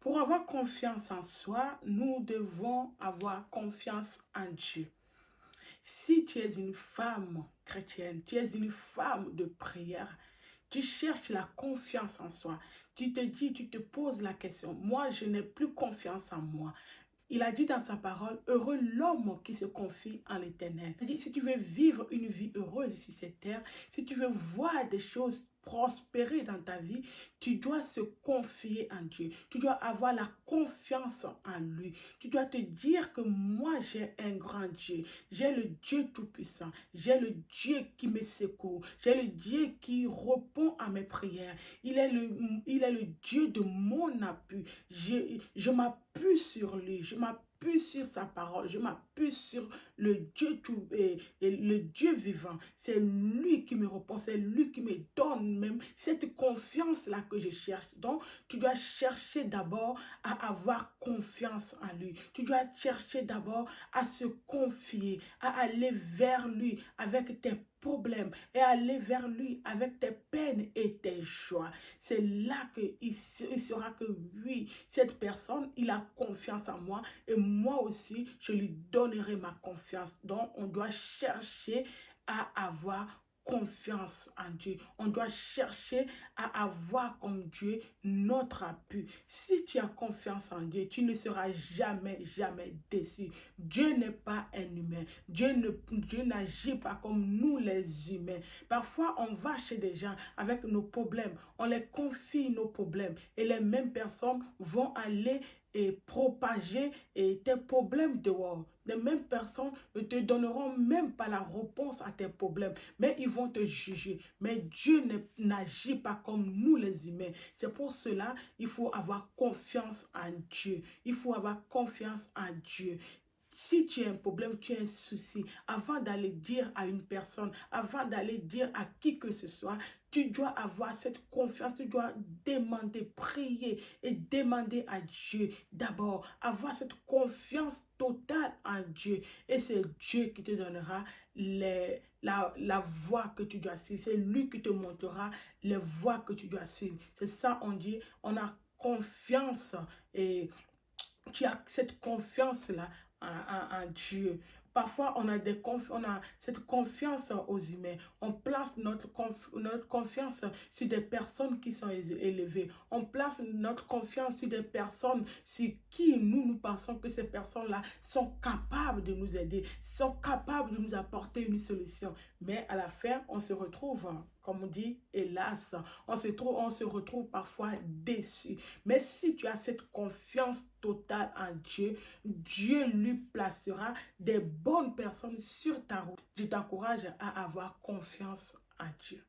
Pour avoir confiance en soi, nous devons avoir confiance en Dieu. Si tu es une femme chrétienne, tu es une femme de prière, tu cherches la confiance en soi. Tu te dis, tu te poses la question, moi je n'ai plus confiance en moi. Il a dit dans sa parole, heureux l'homme qui se confie en l'Éternel. Il dit, si tu veux vivre une vie heureuse sur cette terre, si tu veux voir des choses prospérer dans ta vie, tu dois se confier en Dieu. Tu dois avoir la confiance en lui. Tu dois te dire que moi, j'ai un grand Dieu. J'ai le Dieu Tout-Puissant. J'ai le Dieu qui me secourt. J'ai le Dieu qui répond à mes prières. Il est le Dieu de mon appui. Je m'appuie sur lui. Je m'appuie sur sa parole. Je m'appuie sur le Dieu et le Dieu vivant. C'est lui qui me répond. C'est lui qui me donne même cette confiance-là que je cherche. Donc, tu dois chercher d'abord à avoir confiance en lui. Tu dois chercher d'abord à se confier, à aller vers lui avec tes problèmes et aller vers lui avec tes peines et tes joies. C'est là qu'il saura que oui, cette personne, il a confiance en moi et moi aussi, je lui donnerai ma confiance. Donc, on doit chercher à avoir confiance en Dieu. On doit chercher à avoir comme Dieu notre appui. Si tu as confiance en Dieu, tu ne seras jamais, jamais déçu. Dieu n'est pas un humain. Dieu n'agit pas comme nous les humains. Parfois, on va chez des gens avec nos problèmes. On les confie nos problèmes. Et les mêmes personnes vont aller et propager tes problèmes dehors. Les mêmes personnes ne te donneront même pas la réponse à tes problèmes, mais ils vont te juger. Mais Dieu n'agit pas comme nous les humains. C'est pour cela il faut avoir confiance en Dieu. Il faut avoir confiance en Dieu. Si tu as un problème, tu as un souci, avant d'aller dire à une personne, avant d'aller dire à qui que ce soit, tu dois avoir cette confiance, tu dois demander, prier et demander à Dieu d'abord, avoir cette confiance totale en Dieu. Et c'est Dieu qui te donnera la voie que tu dois suivre. C'est lui qui te montrera les voies que tu dois suivre. C'est ça, on dit, on a confiance et tu as cette confiance-là en Dieu. Parfois, on a cette confiance aux humains. On place notre confiance sur des personnes qui sont élevées. On place notre confiance sur des personnes sur qui nous pensons que ces personnes-là sont capables de nous aider, sont capables de nous apporter une solution. Mais à la fin, on se retrouve, comme on dit, hélas, on se retrouve parfois déçu. Mais si tu as cette confiance totale en Dieu, Dieu lui placera des bonnes personnes sur ta route. Je t'encourage à avoir confiance en Dieu.